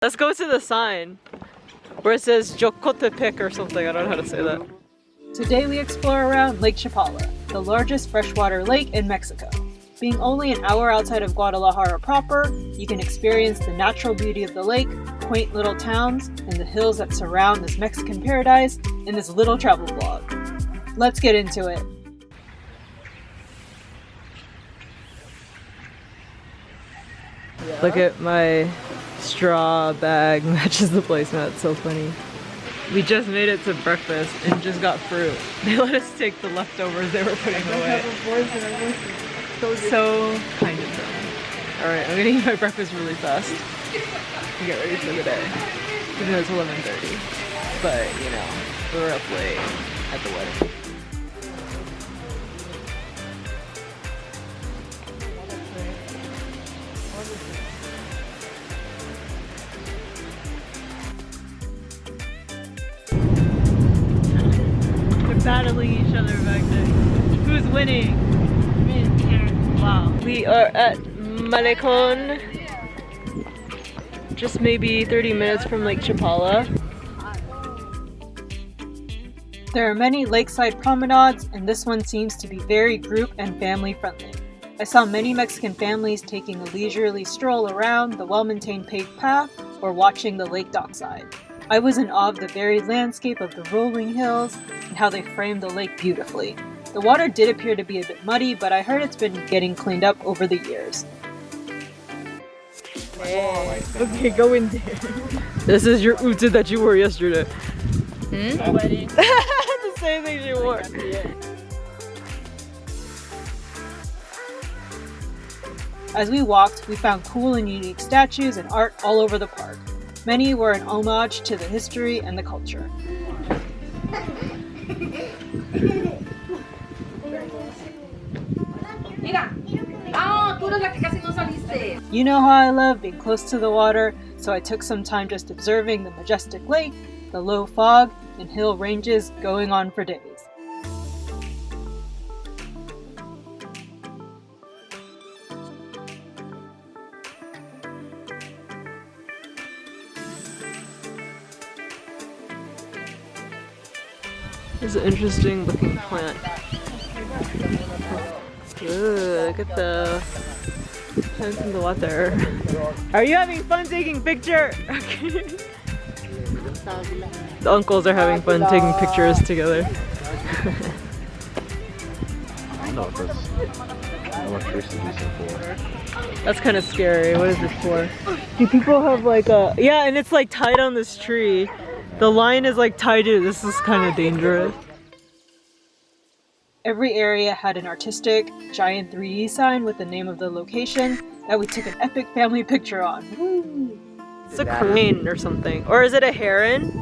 Let's go to the sign where it says Jocotepec or something. I don't know how to say that. Today we explore around Lake Chapala, the largest freshwater lake in Mexico. Being only an hour outside of Guadalajara proper, you can experience the natural beauty of the lake, quaint little towns, and the hills that surround this Mexican paradise in this little travel vlog. Let's get into it. Look at my straw bag matches the placemat. It's so funny. We just made it to breakfast and just got fruit. They let us take the leftovers they were putting away. So kind of them. Alright, I'm gonna eat my breakfast really fast and get ready for the day. Even though it's 11:30. But, you know, we were up late at the wedding. Battling each other back there. Who's winning? Wow. We are at Malecon. Just maybe 30 minutes from Lake Chapala. There are many lakeside promenades, and this one seems to be very group and family friendly. I saw many Mexican families taking a leisurely stroll around the well-maintained paved path or watching the lake dockside. I was in awe of the varied landscape of the rolling hills and how they framed the lake beautifully. The water did appear to be a bit muddy, but I heard it's been getting cleaned up over the years. Hey. Okay, go in there. This is your outfit that you wore yesterday. Wedding. The same thing you wore. As we walked, we found cool and unique statues and art all over the park. Many were an homage to the history and the culture. You know how I love being close to the water, so I took some time just observing the majestic lake, the low fog, and hill ranges going on for days. This is an interesting looking plant. Ooh, look at the plants in the water. Are you having fun taking picture? The uncles are having fun taking pictures together. No, because electricity isn't for. That's kind of scary. What is this for? Do people have like a... Yeah, and it's like tied on this tree. The line is like tied to it. This is kind of dangerous. Every area had an artistic, giant 3D sign with the name of the location that we took an epic family picture on. Woo! It's a crane or something. Or is it a heron?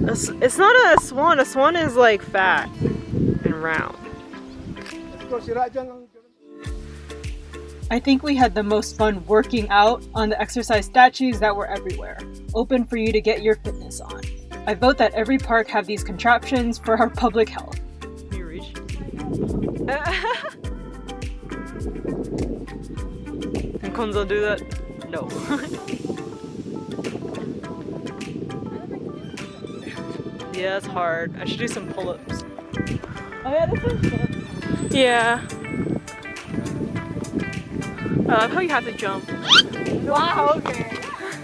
It's not a swan. A swan is like fat and round. I think we had the most fun working out on the exercise statues that were everywhere, open for you to get your fitness on. I vote that every park have these contraptions for our public health. Can you reach? Can Konzo do that? No. Yeah, it's hard. I should do some pull-ups. Oh yeah, this is fun. Yeah. I love how you have to jump. Wow, okay.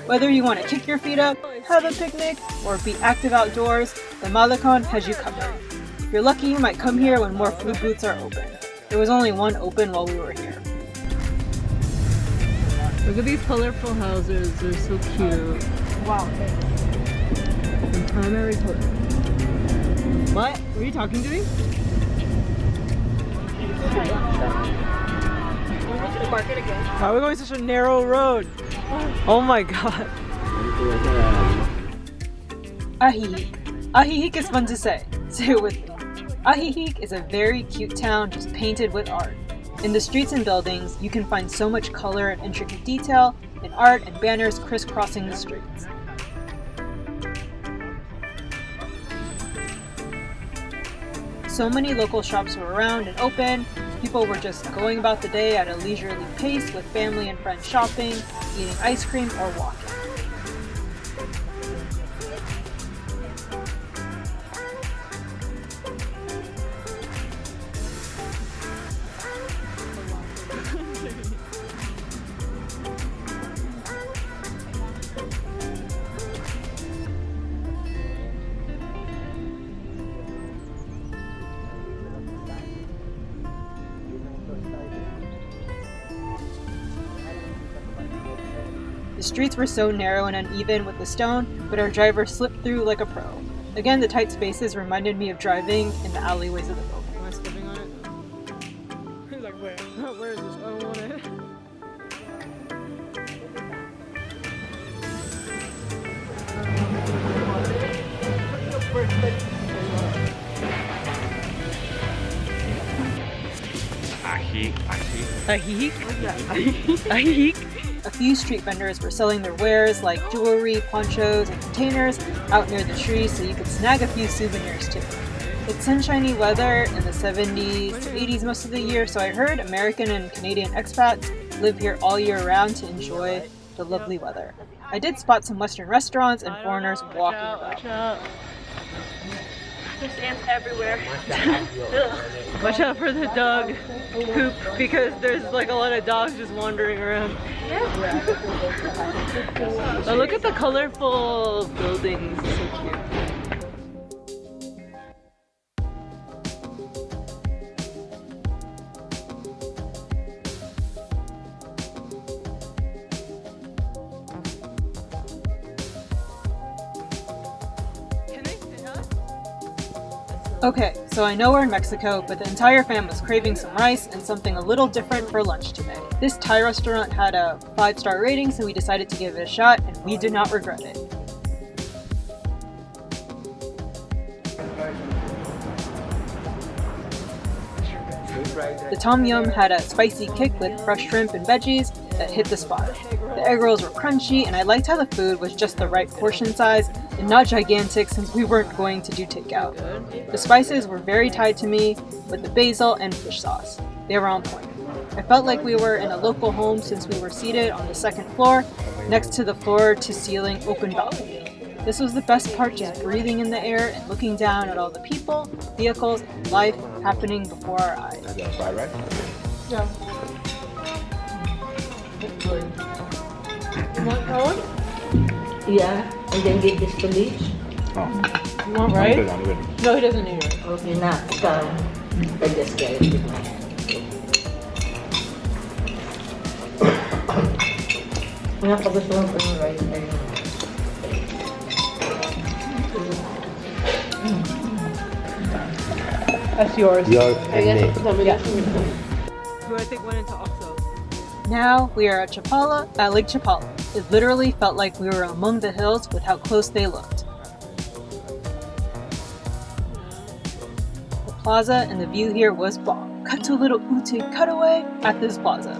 Whether you want to kick your feet up, have a picnic, or be active outdoors, the Malecon has you covered. If you're lucky, you might come here when more food booths are open. There was only one open while we were here. Look at these colorful houses. They're so cute. Wow. And primary color. What? Were you talking to me? Market again. Why are we going such a narrow road? Oh my god. Ajijic. Ajijic is fun to say. Say it with me. Ajijic is a very cute town just painted with art. In the streets and buildings, you can find so much color and intricate detail in art and banners crisscrossing the streets. So many local shops were around and open, People were just going about the day at a leisurely pace with family and friends shopping, eating ice cream, or walking. The streets were so narrow and uneven with the stone, but our driver slipped through like a pro. Again, the tight spaces reminded me of driving in the alleyways of the Philippines. Am I stepping on it? He's like, where? Where is this? I don't want it. Ajijic? A few street vendors were selling their wares like jewelry, ponchos, and containers out near the tree so you could snag a few souvenirs too. It's sunshiny weather in the 70s to 80s most of the year, so I heard American and Canadian expats live here all year round to enjoy the lovely weather. I did spot some Western restaurants and foreigners walking about. Watch out. There's ants everywhere. Watch out for the dog poop because there's like a lot of dogs just wandering around. Oh, look at the colorful buildings. It's so cute. Okay, so I know we're in Mexico, but the entire fam was craving some rice and something a little different for lunch today. This Thai restaurant had a 5-star rating, so we decided to give it a shot, and we did not regret it. The tom yum had a spicy kick with fresh shrimp and veggies that hit the spot. The egg rolls were crunchy, and I liked how the food was just the right portion size and not gigantic since we weren't going to do takeout. The spices were very tied to me with the basil and fish sauce. They were on point. I felt like we were in a local home since we were seated on the second floor next to the floor-to-ceiling open balcony. This was the best part, just breathing in the air and looking down at all the people, vehicles, and life happening before our eyes. Fried rice? Yeah. It's good. You want that one? Yeah, and then give this to Leach. Oh. You want rice? I'm good. No, he doesn't need rice. Okay, now, I just get it. Wala pa gusto mo pa yung rice na yun. That's yours. Yours I guess and somebody else. Who I think went into Oxo. Now we are at Lake Chapala. It literally felt like we were among the hills with how close they looked. The plaza and the view here was bomb. Cut to a little ute cutaway at this plaza.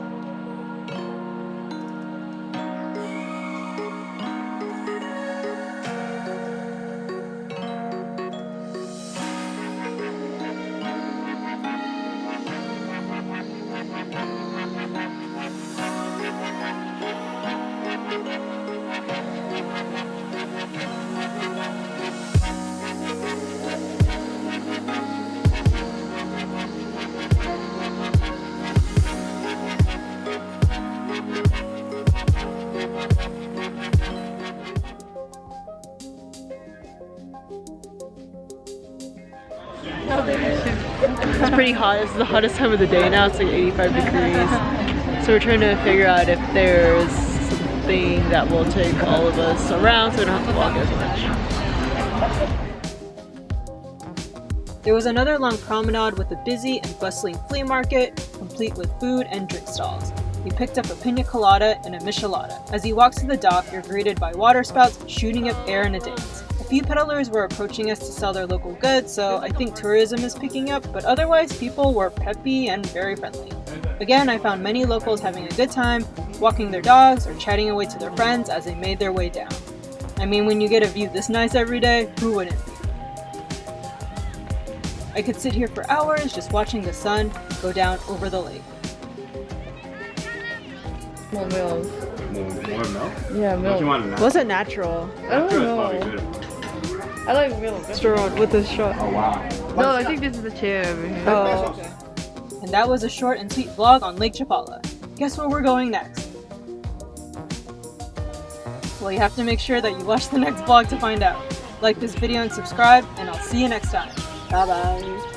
It's pretty hot. This is the hottest time of the day now. It's like 85 degrees. So we're trying to figure out if there's something that will take all of us around so we don't have to walk as much. There was another long promenade with a busy and bustling flea market, complete with food and drink stalls. We picked up a pina colada and a michelada. As you walk to the dock, you're greeted by water spouts shooting up air in a dance. A few peddlers were approaching us to sell their local goods, so I think tourism is picking up, but otherwise people were peppy and very friendly. Again, I found many locals having a good time, walking their dogs or chatting away to their friends as they made their way down. I mean, when you get a view this nice every day, who wouldn't be? I could sit here for hours just watching the sun go down over the lake. More milk. More milk? Yeah, Don't milk. you want now? What's it natural? I don't Sure, it's know. probably good. I like milk. Straw with the straw. Oh wow. No, I think this is the chair over here. Oh. Okay. And that was a short and sweet vlog on Lake Chapala. Guess where we're going next? Well, you have to make sure that you watch the next vlog to find out. Like this video and subscribe, and I'll see you next time. Bye bye.